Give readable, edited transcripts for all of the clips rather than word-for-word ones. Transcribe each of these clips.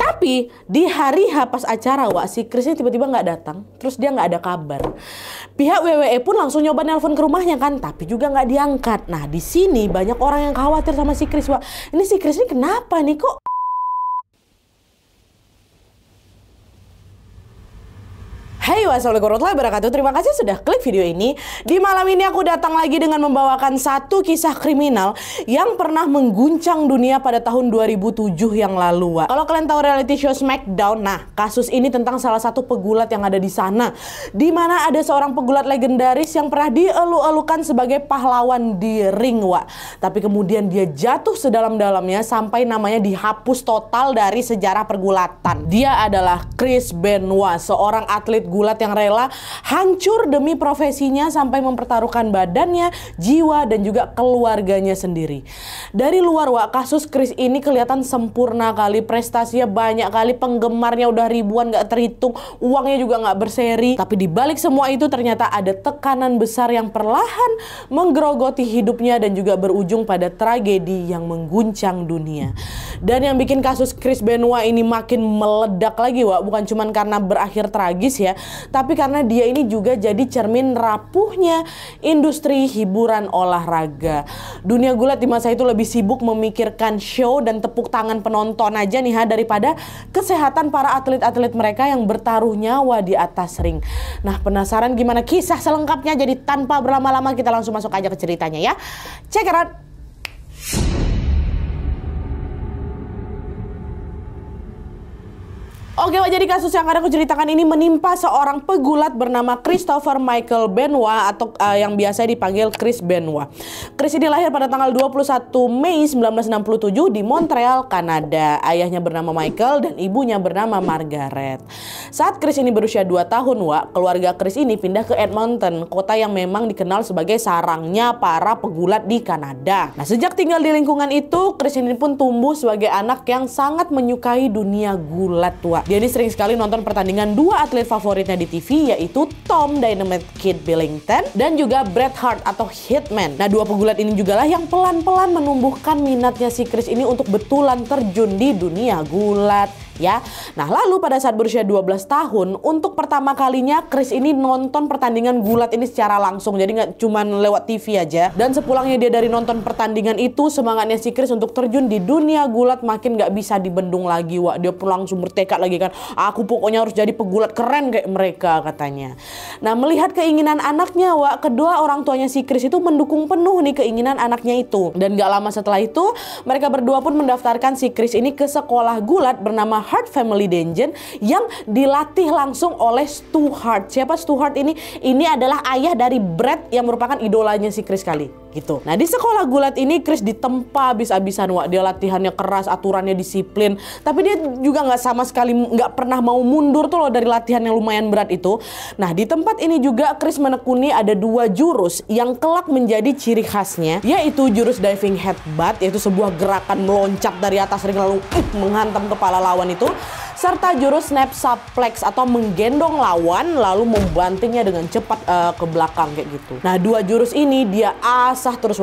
Tapi di hari H pas acara Wak, si Chris ini tiba-tiba nggak datang, terus dia nggak ada kabar. Pihak WWE pun langsung nyoba nelpon ke rumahnya kan, tapi juga nggak diangkat. Nah di sini banyak orang yang khawatir sama si Chris Wak. Ini si Chris ini kenapa nih kok? Hai, wassalamualaikum warahmatullahi wabarakatuh. Terima kasih sudah klik video ini. Di malam ini aku datang lagi dengan membawakan satu kisah kriminal yang pernah mengguncang dunia pada tahun 2007 yang lalu. Kalau kalian tahu reality show SmackDown, nah kasus ini tentang salah satu pegulat yang ada di sana, di mana ada seorang pegulat legendaris yang pernah dielu-elukan sebagai pahlawan di ring, tapi kemudian dia jatuh sedalam-dalamnya sampai namanya dihapus total dari sejarah pergulatan. Dia adalah Chris Benoit, seorang atlet gulat yang rela hancur demi profesinya sampai mempertaruhkan badannya, jiwa, dan juga keluarganya sendiri. Dari luar kasus Chris ini kelihatan sempurna kali, prestasinya banyak kali, penggemarnya udah ribuan gak terhitung, uangnya juga gak berseri. Tapi di balik semua itu ternyata ada tekanan besar yang perlahan menggerogoti hidupnya dan juga berujung pada tragedi yang mengguncang dunia. Dan yang bikin kasus Chris Benoit ini makin meledak lagi bukan cuma karena berakhir tragis ya, tapi karena dia ini juga jadi cermin rapuhnya industri hiburan olahraga. Dunia gulat di masa itu lebih sibuk memikirkan show dan tepuk tangan penonton aja nih daripada kesehatan para atlet-atlet mereka yang bertaruh nyawa di atas ring. Nah, penasaran gimana kisah selengkapnya? Jadi tanpa berlama-lama kita langsung masuk aja ke ceritanya ya. Check it out. Oke, jadi kasus yang akan aku ceritakan ini menimpa seorang pegulat bernama Christopher Michael Benoit atau yang biasa dipanggil Chris Benoit. Chris ini lahir pada tanggal 21 Mei 1967 di Montreal, Kanada. Ayahnya bernama Michael dan ibunya bernama Margaret. Saat Chris ini berusia 2 tahun, keluarga Chris ini pindah ke Edmonton, kota yang memang dikenal sebagai sarangnya para pegulat di Kanada. Nah, sejak tinggal di lingkungan itu, Chris ini pun tumbuh sebagai anak yang sangat menyukai dunia gulat, Dia ini sering sekali nonton pertandingan dua atlet favoritnya di TV, yaitu Tom Dynamite Kid Billington dan juga Bret Hart atau Hitman. Nah, dua pegulat ini juga lah yang pelan-pelan menumbuhkan minatnya si Chris ini untuk betulan terjun di dunia gulat. Ya, nah lalu pada saat berusia 12 tahun, untuk pertama kalinya Chris ini nonton pertandingan gulat ini secara langsung, jadi nggak cuma lewat TV aja. Dan sepulangnya dia dari nonton pertandingan itu, semangatnya si Chris untuk terjun di dunia gulat makin nggak bisa dibendung lagi, Dia pun langsung bertekad lagi kan, aku pokoknya harus jadi pegulat keren kayak mereka, katanya. Nah, melihat keinginan anaknya, kedua orang tuanya si Chris itu mendukung penuh nih keinginan anaknya itu. Dan nggak lama setelah itu, mereka berdua pun mendaftarkan si Chris ini ke sekolah gulat bernama Hart Family Dungeon yang dilatih langsung oleh Stu Hart. Siapa Stu Hart ini? Ini adalah ayah dari Bret yang merupakan idolanya si Chris kali. Gitu. Nah, di sekolah gulat ini Chris ditempa habis-habisan, Dia latihannya keras, aturannya disiplin, tapi dia juga nggak sama sekali nggak pernah mau mundur tuh dari latihan yang lumayan berat itu. Nah, di tempat ini juga Chris menekuni ada dua jurus yang kelak menjadi ciri khasnya, yaitu jurus diving headbutt, yaitu sebuah gerakan meloncat dari atas ring lalu menghantam kepala lawan itu, serta jurus snap suplex atau menggendong lawan lalu membantingnya dengan cepat ke belakang kayak gitu. Nah, dua jurus ini dia asah terus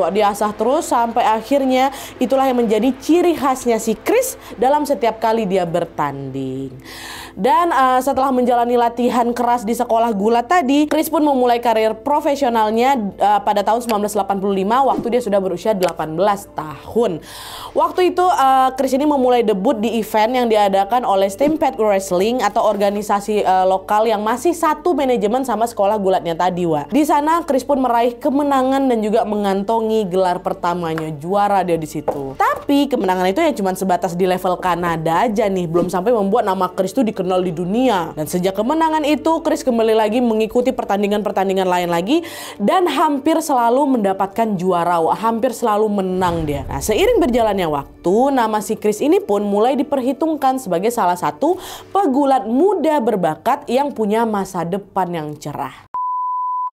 sampai akhirnya itulah yang menjadi ciri khasnya si Chris dalam setiap kali dia bertanding. Dan setelah menjalani latihan keras di sekolah gulat tadi, Chris pun memulai karir profesionalnya pada tahun 1985 waktu dia sudah berusia 18 tahun. Waktu itu Chris ini memulai debut di event yang diadakan oleh Stampede Wrestling atau organisasi lokal yang masih satu manajemen sama sekolah gulatnya tadi, Di sana Chris pun meraih kemenangan dan juga mengantongi gelar pertamanya, juara dia di situ. Tapi kemenangan itu ya cuma sebatas di level Kanada aja nih, belum sampai membuat nama Chris itu dikenal di dunia. Dan sejak kemenangan itu, Chris kembali lagi mengikuti pertandingan-pertandingan lain lagi dan hampir selalu mendapatkan juara, hampir selalu menang dia. Nah, seiring berjalannya waktu, nama si Chris ini pun mulai diperhitungkan sebagai salah satu pegulat muda berbakat yang punya masa depan yang cerah.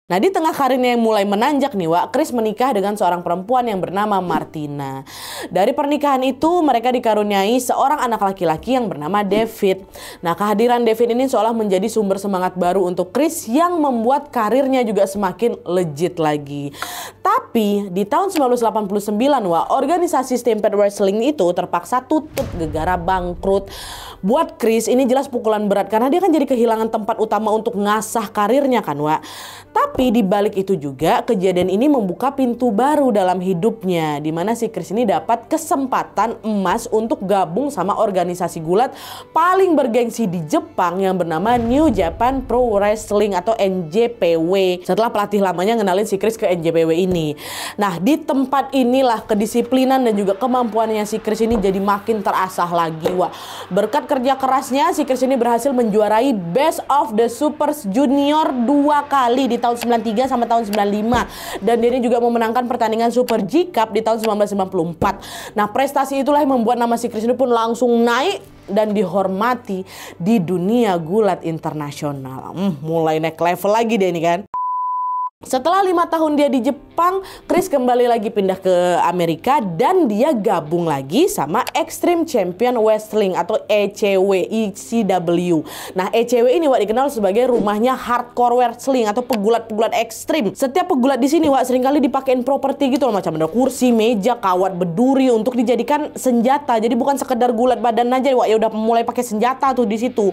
Nah, di tengah karirnya yang mulai menanjak nih, Wak, Chris menikah dengan seorang perempuan yang bernama Martina. Dari pernikahan itu, mereka dikaruniai seorang anak laki-laki yang bernama David. Nah, kehadiran David ini seolah menjadi sumber semangat baru untuk Chris yang membuat karirnya juga semakin legit lagi. Tapi, di tahun 1989, Wak, organisasi Stampede Wrestling itu terpaksa tutup gara-gara bangkrut. Buat Chris, ini jelas pukulan berat karena dia kan jadi kehilangan tempat utama untuk ngasah karirnya kan, Wak. Tapi di balik itu juga kejadian ini membuka pintu baru dalam hidupnya, di mana si Chris ini dapat kesempatan emas untuk gabung sama organisasi gulat paling bergengsi di Jepang yang bernama New Japan Pro Wrestling atau NJPW. Setelah pelatih lamanya ngenalin si Chris ke NJPW ini. Nah, di tempat inilah kedisiplinan dan juga kemampuannya si Chris ini jadi makin terasah lagi, Wah. Berkat kerja kerasnya, si Chris ini berhasil menjuarai Best of the Super Junior 2 kali di tahun 93 sama tahun 95, dan dia ini juga memenangkan pertandingan Super G Cup di tahun 1994. Nah, prestasi itulah yang membuat nama si Chris ini pun langsung naik dan dihormati di dunia gulat internasional. Mulai naik level lagi deh ini kan. Setelah 5 tahun dia di Jepang, Chris kembali lagi pindah ke Amerika dan dia gabung lagi sama Extreme Champion Wrestling atau ECW. Nah, ECW ini, Wak, dikenal sebagai rumahnya hardcore wrestling atau pegulat-pegulat ekstrim. Setiap pegulat di sini, Wak, seringkali dipakein properti gitu loh, macam ada kursi, meja, kawat, berduri untuk dijadikan senjata. Jadi bukan sekedar gulat badan aja, Wak, ya udah mulai pakai senjata tuh di situ.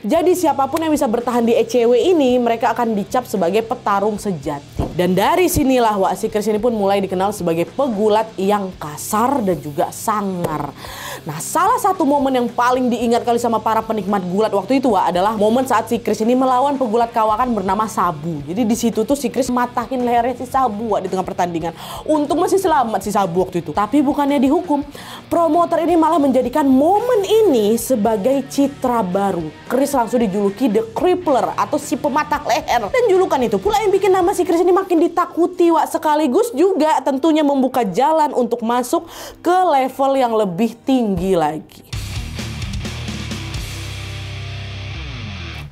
Jadi siapapun yang bisa bertahan di ECW ini, mereka akan dicap sebagai petarung sejati. Dan dari sinilah, Wak, si Chris ini pun mulai dikenal sebagai pegulat yang kasar dan juga sangar. Nah, salah satu momen yang paling diingat kali sama para penikmat gulat waktu itu, Wak, adalah momen saat si Chris ini melawan pegulat kawakan bernama Sabu. Jadi di situ tuh si Chris matahin lehernya si Sabu, Wak, di tengah pertandingan. Untung masih selamat si Sabu waktu itu. Tapi bukannya dihukum, promotor ini malah menjadikan momen ini sebagai citra baru. Chris langsung dijuluki The Crippler atau si pematah leher. Dan julukan itu pula yang bikin nama si Chris ini makin ditakuti, Wak, sekaligus juga tentunya membuka jalan untuk masuk ke level yang lebih tinggi lagi.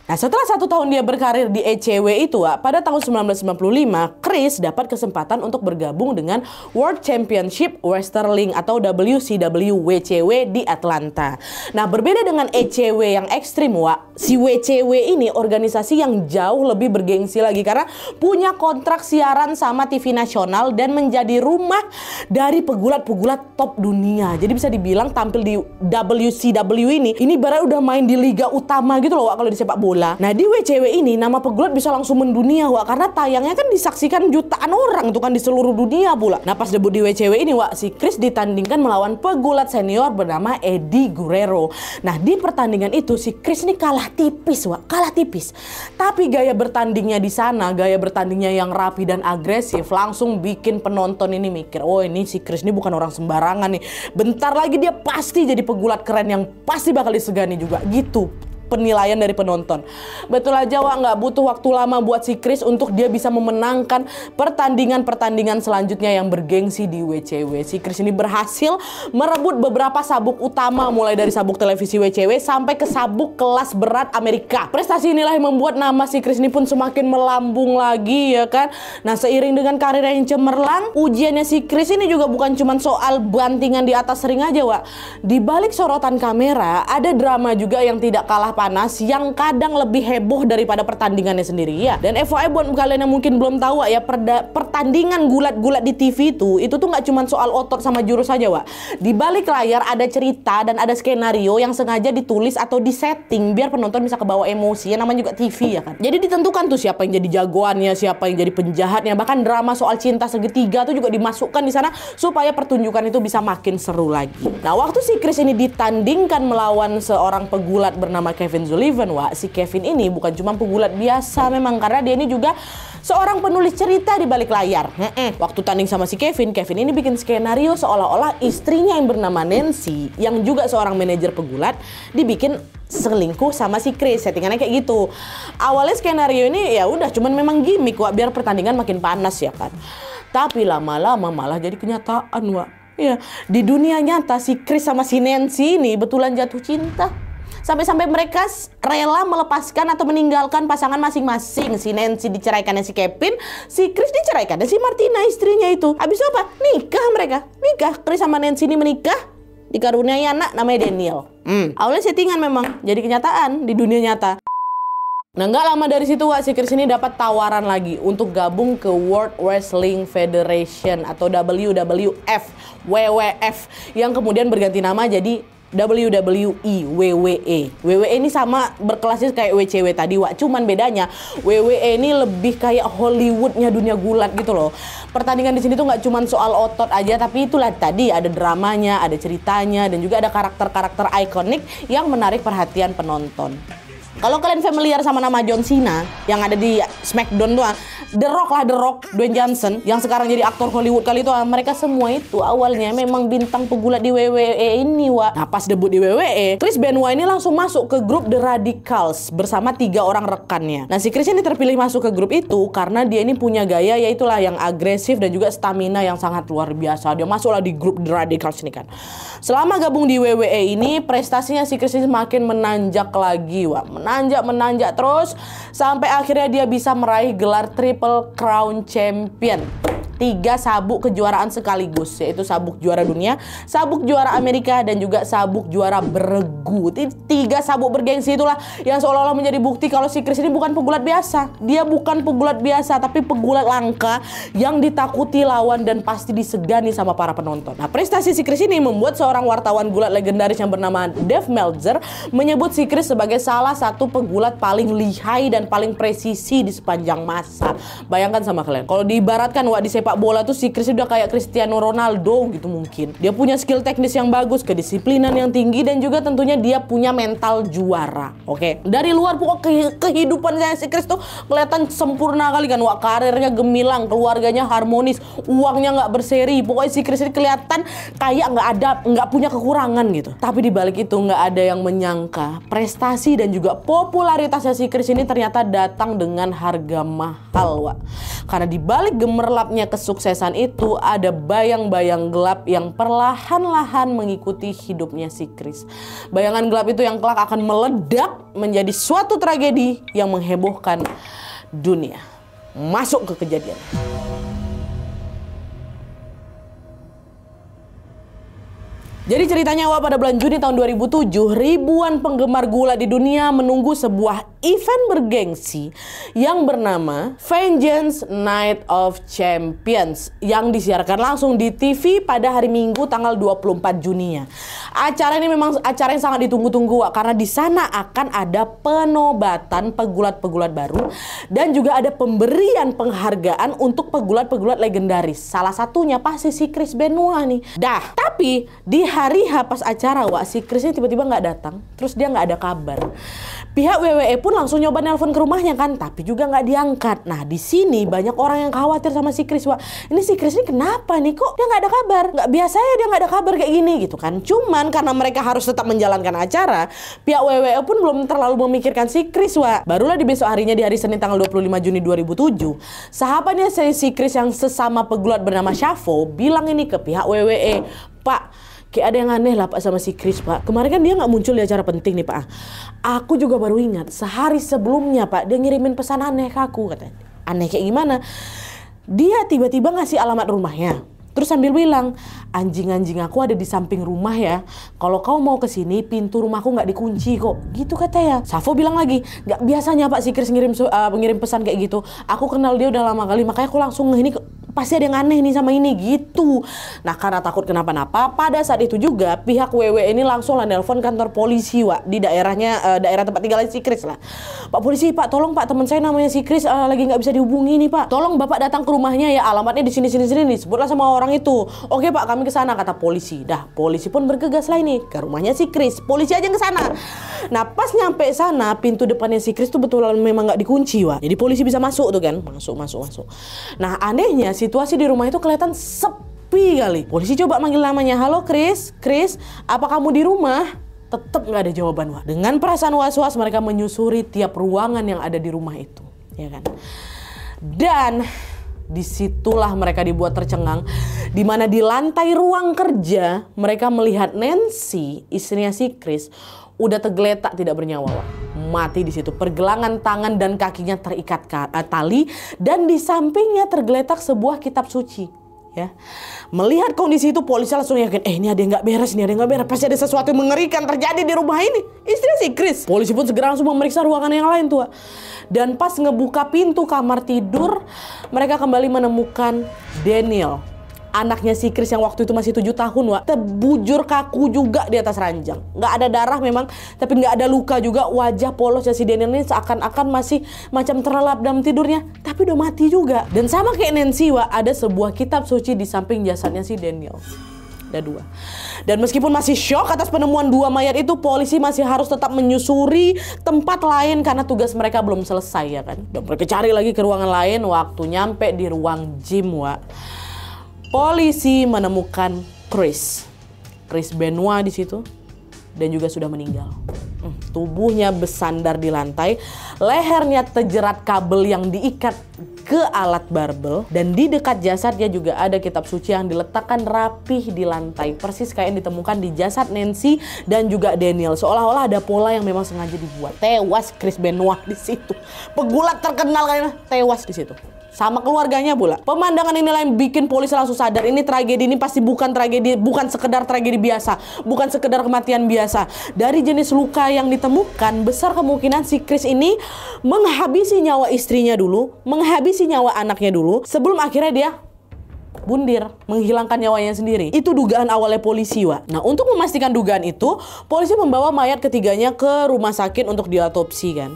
Nah, setelah 1 tahun dia berkarir di ECW itu, Wak, pada tahun 1995, Chris dapat kesempatan untuk bergabung dengan World Championship Wrestling atau WCW WCW di Atlanta. Nah, berbeda dengan ECW yang ekstrim, Wak, si WCW ini organisasi yang jauh lebih bergengsi lagi karena punya kontrak siaran sama TV nasional dan menjadi rumah dari pegulat-pegulat top dunia. Jadi bisa dibilang tampil di WCW ini baru udah main di liga utama gitu loh, Wak, kalau di sepak bola. Nah, di WCW ini nama pegulat bisa langsung mendunia, Wak, karena tayangnya kan disaksikan jutaan orang tuh kan di seluruh dunia pula. Nah, pas debut di WCW ini, Wak, si Chris ditandingkan melawan pegulat senior bernama Eddie Guerrero. Nah, di pertandingan itu si Chris ini kalah tipis, Wak, kalah tipis. Tapi gaya bertandingnya di sana, gaya bertandingnya yang rapi dan agresif langsung bikin penonton ini mikir, oh, ini si Chris ini bukan orang sembarangan nih. Bentar lagi dia pasti jadi pegulat keren yang pasti bakal disegani juga gitu penilaian dari penonton. Betul aja, Wak, nggak butuh waktu lama buat si Chris untuk dia bisa memenangkan pertandingan-pertandingan selanjutnya yang bergengsi di WCW. Si Chris ini berhasil merebut beberapa sabuk utama, mulai dari sabuk televisi WCW sampai ke sabuk kelas berat Amerika. Prestasi inilah yang membuat nama si Chris ini pun semakin melambung lagi, ya kan. Nah, seiring dengan karir yang cemerlang, ujiannya si Chris ini juga bukan cuma soal bantingan di atas ring aja, Wak. Di balik sorotan kamera ada drama juga yang tidak kalah panas, yang kadang lebih heboh daripada pertandingannya sendiri, ya. Dan FYI buat kalian yang mungkin belum tahu, Wak, ya, pertandingan gulat-gulat di TV itu tuh nggak cuma soal otot sama jurus saja, Wak. Di balik layar ada cerita dan ada skenario yang sengaja ditulis atau disetting biar penonton bisa kebawa emosi, ya, namanya juga TV, ya kan. Jadi ditentukan tuh siapa yang jadi jagoannya, siapa yang jadi penjahatnya, bahkan drama soal cinta segitiga tuh juga dimasukkan di sana supaya pertunjukan itu bisa makin seru lagi. Nah, waktu si Chris ini ditandingkan melawan seorang pegulat bernama Kevin Sullivan, Wak, si Kevin ini bukan cuma pegulat biasa memang, karena dia ini juga seorang penulis cerita di balik layar. Waktu tanding sama si Kevin ini bikin skenario seolah-olah istrinya yang bernama Nancy, yang juga seorang manajer pegulat, dibikin selingkuh sama si Chris. Settingannya kayak gitu. Awalnya skenario ini ya udah cuman memang gimmick, Wak, biar pertandingan makin panas, ya kan. Tapi lama-lama malah jadi kenyataan, Wak. Ya, di dunia nyata si Chris sama si Nancy ini betulan jatuh cinta. Sampai-sampai mereka rela melepaskan atau meninggalkan pasangan masing-masing. Si Nancy diceraikan dan si Kevin, si Chris diceraikan dan si Martina istrinya itu. Habis itu apa? Nikah mereka. Nikah. Chris sama Nancy ini menikah. Dikaruniai anak namanya Daniel. Awalnya settingan memang. Jadi kenyataan di dunia nyata. Nah, nggak lama dari situ si Chris ini dapat tawaran lagi untuk gabung ke World Wrestling Federation atau WWF, WWF, yang kemudian berganti nama jadi WWE, WWE. WWE ini sama berkelasnya kayak WCW tadi, Wak. Cuman bedanya WWE ini lebih kayak Hollywoodnya dunia gulat gitu loh. Pertandingan di sini tuh nggak cuman soal otot aja, tapi itulah tadi ada dramanya, ada ceritanya, dan juga ada karakter-karakter ikonik yang menarik perhatian penonton. Kalau kalian familiar sama nama John Cena yang ada di SmackDown tuh, The Rock, Dwayne Johnson yang sekarang jadi aktor Hollywood kali itu, mereka semua itu awalnya memang bintang pegulat di WWE ini, Wak. Nah, pas debut di WWE, Chris Benoit ini langsung masuk ke grup The Radicals bersama 3 orang rekannya. Nah, si Chris ini terpilih masuk ke grup itu karena dia ini punya gaya yaitulah yang agresif dan juga stamina yang sangat luar biasa. Dia masuklah di grup The Radicals ini kan. Selama gabung di WWE ini, prestasinya si Chris ini semakin menanjak lagi, Wak. Menanjak terus sampai akhirnya dia bisa meraih gelar Triple Crown Champion. 3 sabuk kejuaraan sekaligus, yaitu sabuk juara dunia, sabuk juara Amerika, dan juga sabuk juara beregu. 3 sabuk bergengsi itulah yang seolah-olah menjadi bukti kalau si Chris ini bukan pegulat biasa. Dia bukan pegulat biasa, tapi pegulat langka yang ditakuti lawan dan pasti disegani sama para penonton. Nah, prestasi si Chris ini membuat seorang wartawan gulat legendaris yang bernama Dave Meltzer menyebut si Chris sebagai salah satu pegulat paling lihai dan paling presisi di sepanjang masa. Bayangkan sama kalian, kalau diibaratkan Wak, di sepak bola tuh si Chris udah kayak Cristiano Ronaldo gitu mungkin. Dia punya skill teknis yang bagus, kedisiplinan yang tinggi, dan juga tentunya dia punya mental juara. Oke. Dari luar pokok kehidupan si Chris tuh kelihatan sempurna kali kan, Wak. Karirnya gemilang, keluarganya harmonis, uangnya nggak berseri. Pokoknya si Chris ini kelihatan kayak nggak punya kekurangan gitu. Tapi di balik itu nggak ada yang menyangka prestasi dan juga popularitasnya si Chris ini ternyata datang dengan harga mahal, Wak. Karena di balik gemerlapnya kesuksesan itu ada bayang-bayang gelap yang perlahan-lahan mengikuti hidupnya si Chris. Bayangan gelap itu yang kelak akan meledak menjadi suatu tragedi yang menghebohkan dunia. Masuk ke kejadian. Jadi ceritanya, Wak, pada bulan Juni tahun 2007, ribuan penggemar gulat di dunia menunggu sebuah event bergengsi yang bernama Vengeance Night of Champions yang disiarkan langsung di TV pada hari Minggu tanggal 24 Juninya. Acara ini memang acara yang sangat ditunggu-tunggu, Wak, karena di sana akan ada penobatan pegulat-pegulat baru dan juga ada pemberian penghargaan untuk pegulat-pegulat legendaris. Salah satunya pasti si Chris Benoit nih. Tapi di hari H pas acara, Wak, si Chris ini tiba-tiba nggak datang, terus dia nggak ada kabar. Pihak WWE pun langsung nyoba nelpon ke rumahnya kan, tapi juga nggak diangkat. Nah, di sini banyak orang yang khawatir sama si Chris, Wak. Ini si Chris ini kenapa nih, kok dia nggak ada kabar? Nggak biasanya dia nggak ada kabar kayak gini gitu kan. Cuman karena mereka harus tetap menjalankan acara, pihak WWE pun belum terlalu memikirkan si Chris, Wak. Barulah di besok harinya, di hari Senin tanggal 25 Juni 2007, sahabatnya si Chris yang sesama pegulat bernama Shavo bilang ini ke pihak WWE, "Pak, kayak ada yang aneh lah, Pak, sama si Chris, Pak. Kemarin kan dia nggak muncul di acara penting nih, Pak. Aku juga baru ingat sehari sebelumnya, Pak, dia ngirimin pesan aneh ke aku," katanya. Aneh kayak gimana? Dia tiba-tiba ngasih alamat rumahnya. Terus sambil bilang, "Anjing-anjing aku ada di samping rumah ya. Kalau kau mau ke sini, pintu rumahku nggak dikunci kok." Gitu katanya. Shavo bilang lagi, "Nggak biasanya, Pak, si Chris ngirim pesan kayak gitu. Aku kenal dia udah lama kali, makanya aku langsung ini pasti ada yang aneh nih sama ini," gitu. Nah, karena takut kenapa-napa, pada saat itu juga pihak WWE ini langsung lah nelpon kantor polisi, Wak, di daerahnya, daerah tempat tinggal si Chris lah. "Pak polisi, Pak, tolong, Pak, teman saya namanya si Chris lagi nggak bisa dihubungi nih, Pak. Tolong Bapak datang ke rumahnya ya, alamatnya di sini disebutlah sama orang itu." "Oke, Pak, kami ke sana," kata polisi. Dah, polisi pun bergegas lah ini ke rumahnya si Chris. Polisi aja yang ke sana. Nah, pas nyampe sana, pintu depannya si Chris tuh betulan memang nggak dikunci, Wak. Jadi polisi bisa masuk tuh kan, masuk. Nah, anehnya situasi di rumah itu kelihatan sepi kali. Polisi coba manggil namanya, "Halo Chris, apa kamu di rumah?" Tetap nggak ada jawaban, Wak. Dengan perasaan was-was mereka menyusuri tiap ruangan yang ada di rumah itu, ya kan. Dan disitulah mereka dibuat tercengang, di mana di lantai ruang kerja mereka melihat Nancy, istrinya si Chris, udah tergeletak tidak bernyawa, Wak. Mati di situ. Pergelangan tangan dan kakinya terikat tali dan di sampingnya tergeletak sebuah kitab suci. Ya. Melihat kondisi itu polisi langsung yakin, ini ada yang nggak beres, ini ada yang nggak beres, pasti ada sesuatu yang mengerikan terjadi di rumah ini. Istrinya si Chris. Polisi pun segera langsung memeriksa ruangan yang lain tuh. Dan pas ngebuka pintu kamar tidur, mereka kembali menemukan Daniel, anaknya si Chris yang waktu itu masih 7 tahun, Wak. Terbujur kaku juga di atas ranjang. Nggak ada darah memang, tapi nggak ada luka juga. Wajah polosnya si Daniel ini seakan-akan masih macam terlelap dalam tidurnya, tapi udah mati juga. Dan sama kayak Nancy, Wak, ada sebuah kitab suci di samping jasadnya si Daniel. Ada 2. Dan meskipun masih syok atas penemuan 2 mayat itu, polisi masih harus tetap menyusuri tempat lain karena tugas mereka belum selesai, ya kan. Dan mereka cari lagi ke ruangan lain. Waktu nyampe di ruang gym, Wak, polisi menemukan Chris Benoit di situ dan juga sudah meninggal. Tubuhnya bersandar di lantai, lehernya terjerat kabel yang diikat ke alat barbel, dan di dekat jasadnya juga ada kitab suci yang diletakkan rapih di lantai, persis kayak yang ditemukan di jasad Nancy dan juga Daniel. Seolah-olah ada pola yang memang sengaja dibuat. Tewas Chris Benoit di situ. Pegulat terkenal kayaknya tewas di situ. Sama keluarganya pula. Pemandangan inilah yang bikin polisi langsung sadar ini tragedi ini pasti bukan tragedi, bukan sekedar tragedi biasa, bukan sekedar kematian biasa. Dari jenis luka yang ditemukan, besar kemungkinan si Chris ini menghabisi nyawa istrinya dulu, menghabisi nyawa anaknya dulu, sebelum akhirnya dia bundir, menghilangkan nyawanya sendiri. Itu dugaan awalnya polisi, Wak. Nah, untuk memastikan dugaan itu, polisi membawa mayat ketiganya ke rumah sakit untuk diotopsi, kan.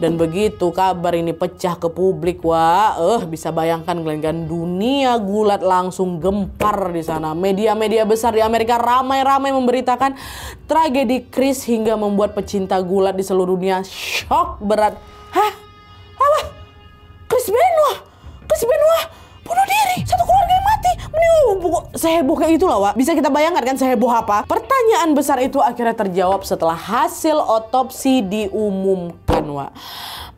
Dan begitu kabar ini pecah ke publik, Wak, bisa bayangkan kalian kan, dunia gulat langsung gempar di sana. Media-media besar di Amerika ramai-ramai memberitakan tragedi Chris hingga membuat pecinta gulat di seluruh dunia shock berat. Hah? Apa? Chris Benoit bunuh diri, satu keluarga yang mati, seheboh kayak itulah, Wak. Bisa kita bayangkan kan seheboh apa? Pertanyaan besar itu akhirnya terjawab setelah hasil otopsi diumumkan, Wak.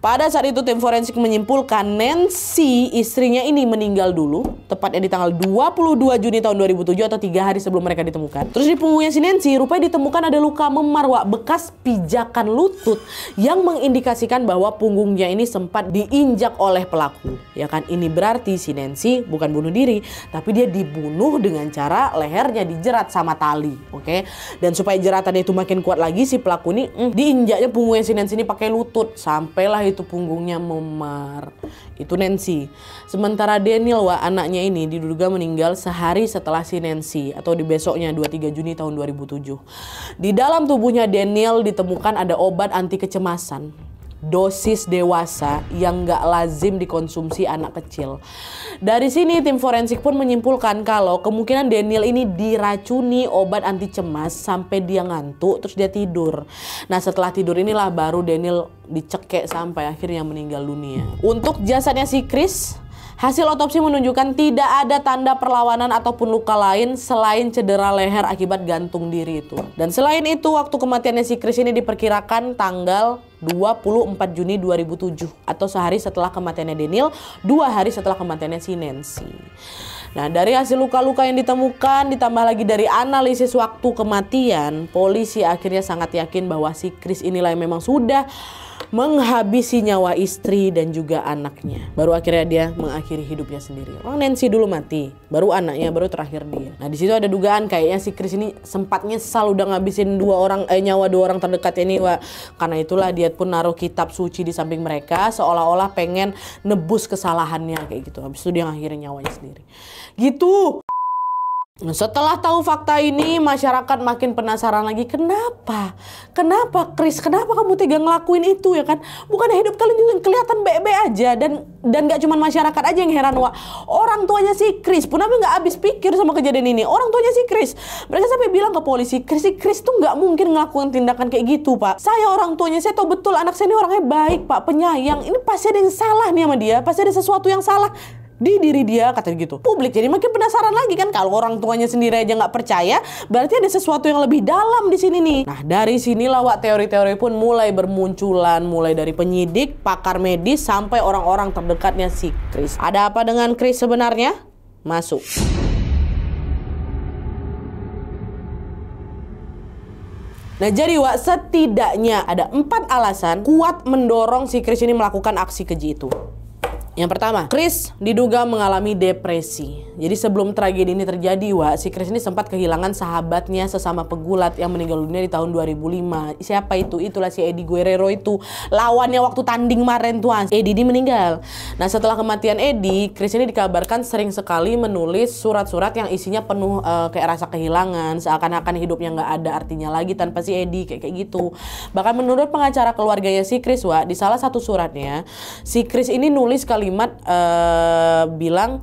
Pada saat itu tim forensik menyimpulkan Nancy, istrinya ini meninggal dulu, tepatnya di tanggal 22 Juni tahun 2007 atau 3 hari sebelum mereka ditemukan. Terus di punggungnya si Nancy rupanya ditemukan ada luka memar, Wak, bekas pijakan lutut yang mengindikasikan bahwa punggungnya ini sempat diinjak oleh pelaku. Ya kan, ini berarti si Nancy bukan bunuh diri, tapi dia dibunuh dengan cara lehernya dijerat sama tali, oke? Dan supaya jeratannya itu makin kuat lagi, si pelaku ini diinjaknya punggungnya si Nancy ini pakai lutut, sampailah itu punggungnya memar. Itu Nancy. Sementara Daniel, Wak, anaknya ini diduga meninggal sehari setelah si Nancy atau di besoknya 23 Juni tahun 2007. Di dalam tubuhnya Daniel ditemukan ada obat anti kecemasan, dosis dewasa yang nggak lazim dikonsumsi anak kecil. Dari sini tim forensik pun menyimpulkan kalau kemungkinan Daniel ini diracuni obat anti cemas sampai dia ngantuk terus dia tidur. Nah, setelah tidur inilah baru Daniel dicekek sampai akhirnya meninggal dunia. Untuk jasadnya si Chris, hasil otopsi menunjukkan tidak ada tanda perlawanan ataupun luka lain selain cedera leher akibat gantung diri itu. Dan selain itu, waktu kematiannya si Chris ini diperkirakan tanggal 24 Juni 2007 atau sehari setelah kematiannya Daniel, 2 hari setelah kematiannya si Nancy. Nah, dari hasil luka-luka yang ditemukan ditambah lagi dari analisis waktu kematian, polisi akhirnya sangat yakin bahwa si Chris inilah yang memang sudah menghabisi nyawa istri dan juga anaknya. Baru akhirnya dia mengakhiri hidupnya sendiri. Orang Nancy dulu mati, baru anaknya, baru terakhir dia. Nah, di situ ada dugaan kayaknya si Chris ini sempat nyesal udah ngabisin nyawa 2 orang terdekat ini, Wak. Karena itulah dia pun naruh kitab suci di samping mereka seolah-olah pengen nebus kesalahannya kayak gitu. Habis itu dia ngakhirin nyawanya sendiri. Gitu. Setelah tahu fakta ini, masyarakat makin penasaran lagi. Kenapa Chris? Kenapa kamu tega ngelakuin itu, ya kan? Bukannya hidup kalian juga kelihatan baik-baik aja. Dan gak cuma masyarakat aja yang heran, Wak. Orang tuanya si Chris pun gak habis pikir sama kejadian ini. Orang tuanya si Chris, mereka sampai bilang ke polisi, Chris tuh gak mungkin ngelakuin tindakan kayak gitu, Pak. Saya orang tuanya, saya tahu betul anak saya ini orangnya baik, Pak, penyayang. Ini pasti ada yang salah nih sama dia. Pasti ada sesuatu yang salah di diri dia, kata gitu. Publik jadi makin penasaran lagi kan, kalau orang tuanya sendiri aja nggak percaya, berarti ada sesuatu yang lebih dalam di sini nih. Nah, dari sinilah, Wak, teori-teori pun mulai bermunculan, mulai dari penyidik, pakar medis, sampai orang-orang terdekatnya si Chris. Ada apa dengan Chris sebenarnya? Masuk. Nah jadi Wak, setidaknya ada 4 alasan kuat mendorong si Chris ini melakukan aksi keji itu. Yang pertama, Chris diduga mengalami depresi. Jadi sebelum tragedi ini terjadi, Wak, si Chris ini sempat kehilangan sahabatnya sesama pegulat yang meninggal dunia di tahun 2005. Siapa itu? Itulah si Eddie Guerrero itu. Lawannya waktu tanding kemarin tuh, Eddie ini meninggal. Nah setelah kematian Eddie, Chris ini dikabarkan sering sekali menulis surat-surat yang isinya penuh kayak rasa kehilangan, seakan-akan hidupnya nggak ada artinya lagi tanpa si Eddie, kayak gitu. Bahkan menurut pengacara keluarganya si Chris, Wak, di salah satu suratnya, si Chris ini nulis kalimat bilang,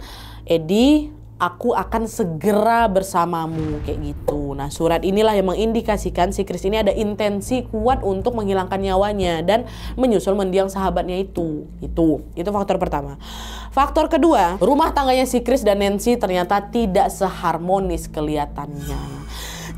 Eddie, aku akan segera bersamamu, kayak gitu. Nah surat inilah yang mengindikasikan si Chris ini ada intensi kuat untuk menghilangkan nyawanya dan menyusul mendiang sahabatnya itu faktor pertama. Faktor kedua, rumah tangganya si Chris dan Nancy ternyata tidak seharmonis kelihatannya.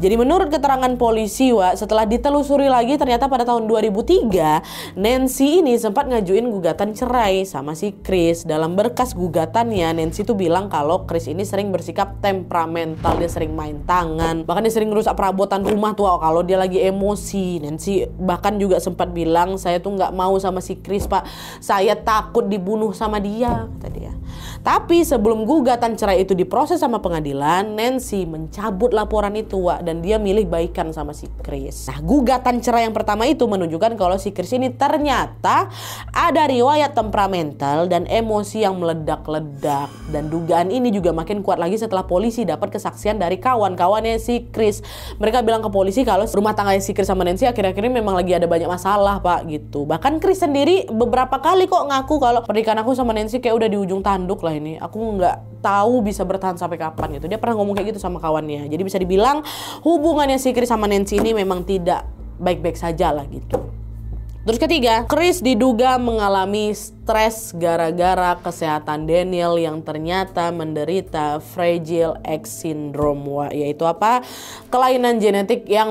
Jadi menurut keterangan polisi, Wak, setelah ditelusuri lagi ternyata pada tahun 2003 Nancy ini sempat ngajuin gugatan cerai sama si Chris. Dalam berkas gugatannya, Nancy tuh bilang kalau Chris ini sering bersikap temperamental, dia sering main tangan, bahkan dia sering merusak perabotan rumah tuh kalau dia lagi emosi. Nancy bahkan juga sempat bilang, saya tuh nggak mau sama si Chris, Pak, saya takut dibunuh sama dia, kata dia. Tapi sebelum gugatan cerai itu diproses sama pengadilan, Nancy mencabut laporan itu, Wak, dan dia milih baikan sama si Chris. Nah, gugatan cerai yang pertama itu menunjukkan kalau si Chris ini ternyata ada riwayat temperamental dan emosi yang meledak-ledak. Dan dugaan ini juga makin kuat lagi setelah polisi dapat kesaksian dari kawan-kawannya si Chris. Mereka bilang ke polisi kalau rumah tangga si Chris sama Nancy akhir-akhir ini memang lagi ada banyak masalah, Pak, gitu. Bahkan Chris sendiri beberapa kali kok ngaku kalau pernikahan aku sama Nancy kayak udah di ujung tanduk lah ini. Aku nggak tahu bisa bertahan sampai kapan gitu. Dia pernah ngomong kayak gitu sama kawannya. Jadi bisa dibilang hubungannya si Chris sama Nancy ini memang tidak baik-baik saja lah gitu. Terus ketiga, Chris diduga mengalami stres gara-gara kesehatan Daniel yang ternyata menderita Fragile X syndrome, yaitu apa? Kelainan genetik yang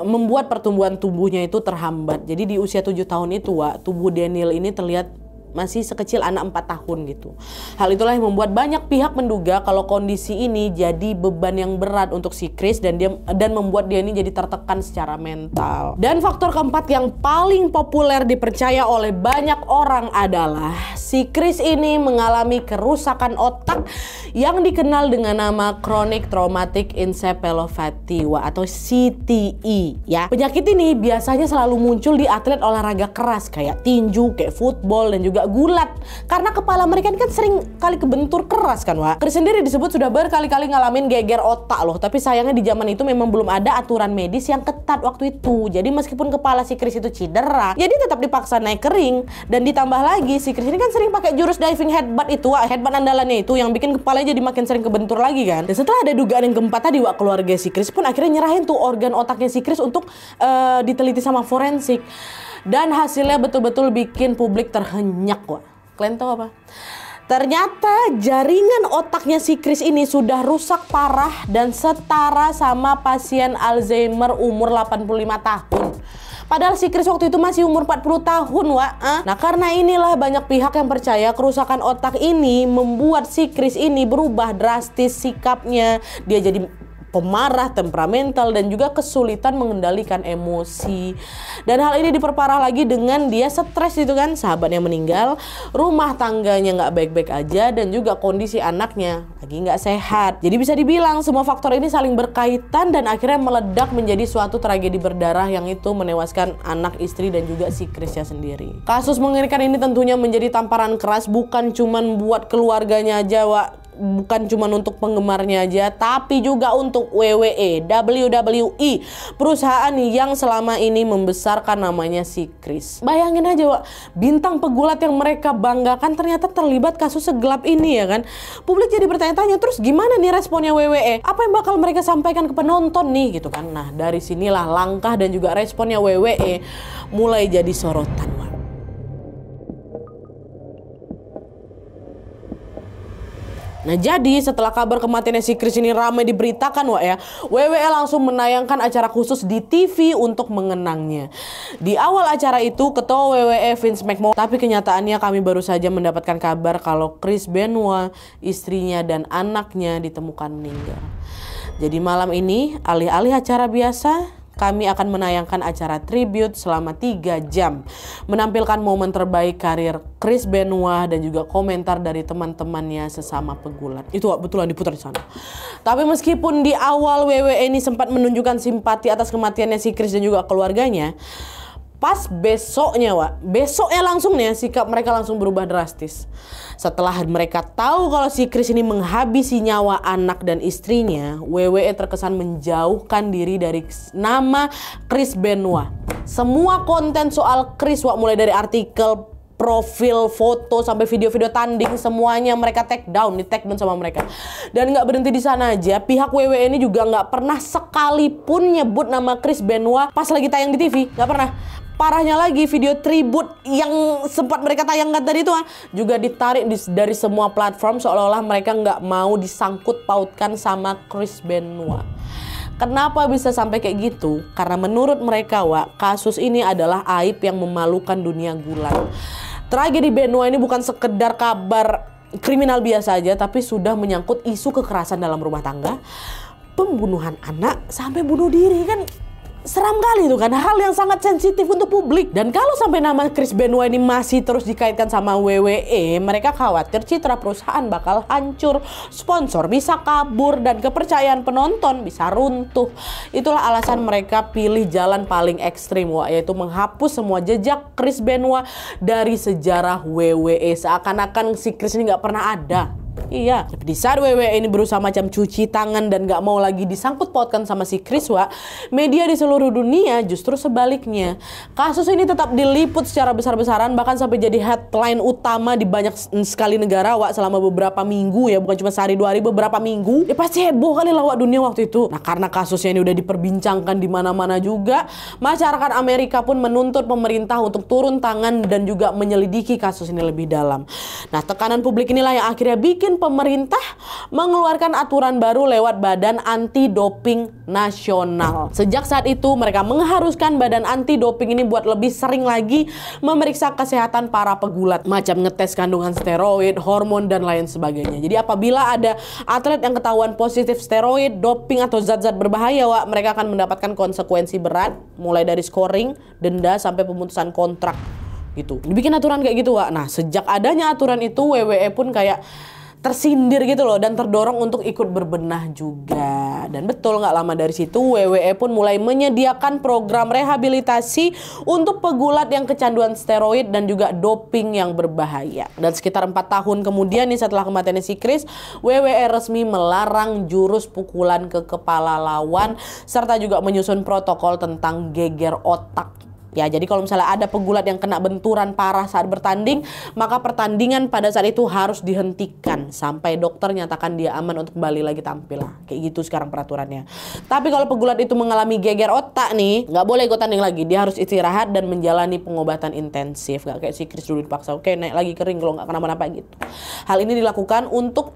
membuat pertumbuhan tubuhnya itu terhambat. Jadi di usia 7 tahun itu, tubuh Daniel ini terlihat masih sekecil anak 4 tahun gitu. Hal itulah yang membuat banyak pihak menduga kalau kondisi ini jadi beban yang berat untuk si Chris dan membuat dia ini jadi tertekan secara mental. Dan faktor keempat yang paling populer dipercaya oleh banyak orang adalah si Chris ini mengalami kerusakan otak yang dikenal dengan nama Chronic Traumatic Encephalopathy atau CTE ya. Penyakit ini biasanya selalu muncul di atlet olahraga keras kayak tinju, kayak football dan juga gulat, karena kepala mereka kan sering kali kebentur keras kan, Wak. Chris sendiri disebut sudah berkali-kali ngalamin geger otak loh, tapi sayangnya di zaman itu memang belum ada aturan medis yang ketat waktu itu. Jadi meskipun kepala si Chris itu cedera, jadi tetap dipaksa naik ke ring. Dan ditambah lagi si Chris ini kan sering pakai jurus diving headbutt itu, Wak, headbutt andalannya itu yang bikin kepalanya jadi makin sering kebentur lagi kan. Dan setelah ada dugaan yang keempat tadi, Wak, keluarga si Chris pun akhirnya nyerahin tuh organ otaknya si Chris untuk diteliti sama forensik. Dan hasilnya betul-betul bikin publik terhenyak, Wak. Kalian tahu apa? Ternyata jaringan otaknya si Chris ini sudah rusak parah dan setara sama pasien Alzheimer umur 85 tahun. Padahal si Chris waktu itu masih umur 40 tahun, Wak. Nah karena inilah banyak pihak yang percaya kerusakan otak ini membuat si Chris ini berubah drastis sikapnya. Dia jadi pemarah, temperamental, dan juga kesulitan mengendalikan emosi. Dan hal ini diperparah lagi dengan dia stres itu kan, sahabatnya meninggal, rumah tangganya nggak baik-baik aja, dan juga kondisi anaknya lagi nggak sehat. Jadi bisa dibilang semua faktor ini saling berkaitan dan akhirnya meledak menjadi suatu tragedi berdarah yang itu menewaskan anak, istri, dan juga si Chrisnya sendiri. Kasus mengerikan ini tentunya menjadi tamparan keras bukan cuman buat keluarganya aja, Wak. Bukan cuma untuk penggemarnya aja, tapi juga untuk WWE, perusahaan yang selama ini membesarkan namanya si Chris. Bayangin aja, Wak, bintang pegulat yang mereka banggakan ternyata terlibat kasus segelap ini ya kan. Publik jadi bertanya-tanya, terus gimana nih responnya WWE? Apa yang bakal mereka sampaikan ke penonton nih gitu kan. Nah dari sinilah langkah dan juga responnya WWE mulai jadi sorotan, Wak. Nah jadi setelah kabar kematian si Chris ini ramai diberitakan, Wak ya, WWE langsung menayangkan acara khusus di TV untuk mengenangnya. Di awal acara itu ketua WWE Vince McMahon, tapi kenyataannya kami baru saja mendapatkan kabar kalau Chris Benoit, istrinya dan anaknya ditemukan meninggal. Jadi malam ini alih-alih acara biasa, kami akan menayangkan acara tribute selama 3 jam, menampilkan momen terbaik karir Chris Benoit dan juga komentar dari teman-temannya sesama pegulat. Itu betulan diputar di sana. Tapi meskipun di awal WWE ini sempat menunjukkan simpati atas kematiannya si Chris dan juga keluarganya, pas besoknya langsung nih sikap mereka langsung berubah drastis. Setelah mereka tahu kalau si Chris ini menghabisi nyawa anak dan istrinya, WWE terkesan menjauhkan diri dari nama Chris Benoit. Semua konten soal Chris, mulai dari artikel, profil, foto, sampai video-video tanding, semuanya mereka take down sama mereka. Dan nggak berhenti di sana aja, pihak WWE ini juga nggak pernah sekalipun nyebut nama Chris Benoit pas lagi tayang di TV, nggak pernah. Parahnya lagi, video tribute yang sempat mereka tayangkan tadi itu juga ditarik dari semua platform, seolah-olah mereka nggak mau disangkut pautkan sama Chris Benoit. Kenapa bisa sampai kayak gitu? Karena menurut mereka, kasus ini adalah aib yang memalukan dunia gulat. Tragedi Benoit ini bukan sekedar kabar kriminal biasa aja, tapi sudah menyangkut isu kekerasan dalam rumah tangga, pembunuhan anak, sampai bunuh diri. Kan seram kali itu kan, hal yang sangat sensitif untuk publik. Dan kalau sampai nama Chris Benoit ini masih terus dikaitkan sama WWE, mereka khawatir citra perusahaan bakal hancur, sponsor bisa kabur, dan kepercayaan penonton bisa runtuh. Itulah alasan mereka pilih jalan paling ekstrim, yaitu menghapus semua jejak Chris Benoit dari sejarah WWE. Seakan-akan si Chris ini nggak pernah ada. Iya, di saat WWE ini berusaha macam cuci tangan dan gak mau lagi disangkut pautkan sama si Chris, media di seluruh dunia justru sebaliknya. Kasus ini tetap diliput secara besar-besaran, bahkan sampai jadi headline utama di banyak sekali negara, selama beberapa minggu ya, bukan cuma sehari 2 hari, beberapa minggu. Ya pasti heboh kali lah dunia waktu itu. Nah, karena kasusnya ini udah diperbincangkan di mana-mana juga, masyarakat Amerika pun menuntut pemerintah untuk turun tangan dan juga menyelidiki kasus ini lebih dalam. Nah, tekanan publik inilah yang akhirnya bikin pemerintah mengeluarkan aturan baru lewat Badan Anti Doping Nasional. Sejak saat itu mereka mengharuskan Badan Anti Doping ini buat lebih sering lagi memeriksa kesehatan para pegulat, macam ngetes kandungan steroid, hormon, dan lain sebagainya. Jadi apabila ada atlet yang ketahuan positif steroid, doping, atau zat-zat berbahaya, mereka akan mendapatkan konsekuensi berat, mulai dari scoring, denda, sampai pemutusan kontrak gitu. Dibikin aturan kayak gitu, Nah, sejak adanya aturan itu, WWE pun kayak tersindir gitu loh, dan terdorong untuk ikut berbenah juga. Dan betul, nggak lama dari situ WWE pun mulai menyediakan program rehabilitasi untuk pegulat yang kecanduan steroid dan juga doping yang berbahaya. Dan sekitar 4 tahun kemudian nih, setelah kematian si Chris, WWE resmi melarang jurus pukulan ke kepala lawan, serta juga menyusun protokol tentang geger otak. Ya, jadi kalau misalnya ada pegulat yang kena benturan parah saat bertanding, maka pertandingan pada saat itu harus dihentikan sampai dokter nyatakan dia aman untuk kembali lagi tampil. Kayak gitu sekarang peraturannya. Tapi kalau pegulat itu mengalami geger otak nih, nggak boleh ikut tanding lagi. Dia harus istirahat dan menjalani pengobatan intensif. Nggak kayak si Chris dulu dipaksa, oke naik lagi kering kalau nggak kenapa-napa gitu. Hal ini dilakukan untuk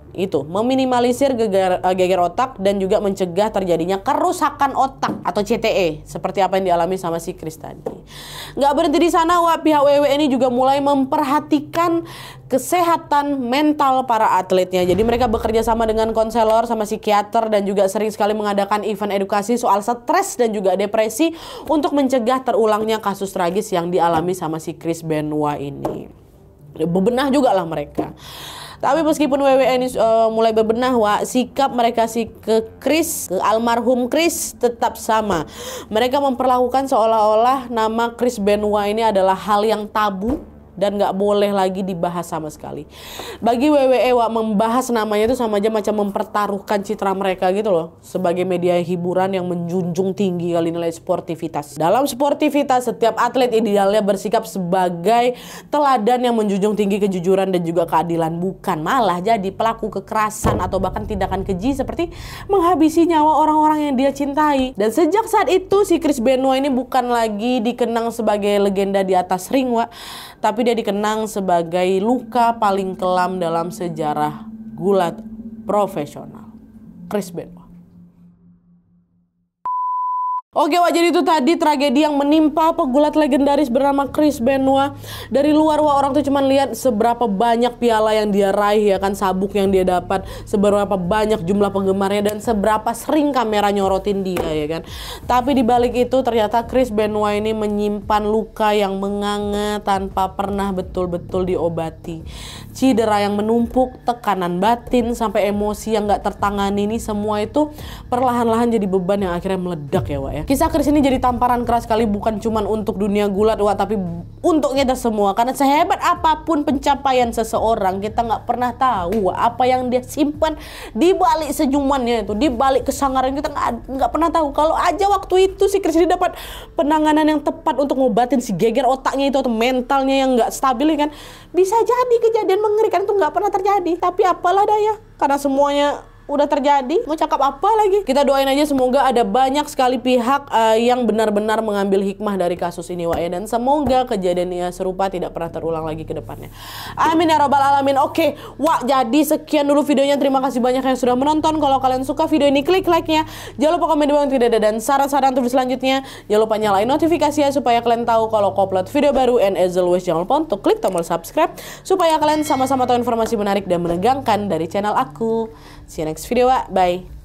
meminimalisir geger otak dan juga mencegah terjadinya kerusakan otak atau CTE, seperti apa yang dialami sama si Chris tadi. Nggak berhenti di sana, pihak WWE ini juga mulai memperhatikan kesehatan mental para atletnya. Jadi mereka bekerja sama dengan konselor, sama psikiater, dan juga sering sekali mengadakan event edukasi soal stres dan juga depresi untuk mencegah terulangnya kasus tragis yang dialami sama si Chris Benoit ini. Bebenah juga lah mereka. Tapi meskipun WWE ini mulai berbenah, sikap mereka ke almarhum Chris tetap sama. Mereka memperlakukan seolah-olah nama Chris Benoit ini adalah hal yang tabu dan nggak boleh lagi dibahas sama sekali. Bagi WWE, membahas namanya itu sama aja macam mempertaruhkan citra mereka gitu loh, sebagai media hiburan yang menjunjung tinggi kali nilai sportivitas. Dalam sportivitas, setiap atlet idealnya bersikap sebagai teladan yang menjunjung tinggi kejujuran dan juga keadilan, bukan malah jadi pelaku kekerasan atau bahkan tindakan keji seperti menghabisi nyawa orang-orang yang dia cintai. Dan sejak saat itu, si Chris Benoit ini bukan lagi dikenang sebagai legenda di atas ring, tapi dia dikenang sebagai luka paling kelam dalam sejarah gulat profesional. Chris Benoit. Oke, wah, jadi itu tadi tragedi yang menimpa pegulat legendaris bernama Chris Benoit. Dari luar, wah, orang tuh cuman lihat seberapa banyak piala yang dia raih, ya kan, sabuk yang dia dapat, seberapa banyak jumlah penggemarnya, dan seberapa sering kamera nyorotin dia, ya kan. Tapi di balik itu ternyata Chris Benoit ini menyimpan luka yang menganga tanpa pernah betul-betul diobati. Cedera yang menumpuk, tekanan batin, sampai emosi yang gak tertangani, ini semua itu perlahan-lahan jadi beban yang akhirnya meledak, ya, wah, ya. Kisah Chris ini jadi tamparan keras sekali, bukan cuman untuk dunia gulat, wah, tapi untuk kita semua. Karena sehebat apapun pencapaian seseorang, kita nggak pernah tahu apa yang dia simpan di balik senyumannya itu, di balik kesangaran. Kita nggak pernah tahu. Kalau aja waktu itu si Chris ini dapat penanganan yang tepat untuk ngobatin si geger otaknya itu atau mentalnya yang nggak stabil, kan, bisa jadi kejadian mengerikan itu nggak pernah terjadi. Tapi apalah daya, karena semuanya udah terjadi, mau cakap apa lagi? Kita doain aja semoga ada banyak sekali pihak yang benar-benar mengambil hikmah dari kasus ini, wah, ya, dan semoga kejadian yang serupa tidak pernah terulang lagi ke depannya. Amin ya robbal alamin. Oke, wah, jadi sekian dulu videonya. Terima kasih banyak yang sudah menonton. Kalau kalian suka video ini, klik like-nya. Jangan lupa komen di bawah yang tidak ada, dan saran-saran untuk selanjutnya. Jangan lupa nyalain notifikasinya supaya kalian tahu kalau aku upload video baru. And as always, jangan lupa untuk klik tombol subscribe supaya kalian sama-sama tahu informasi menarik dan menegangkan dari channel aku. See you next video, bye.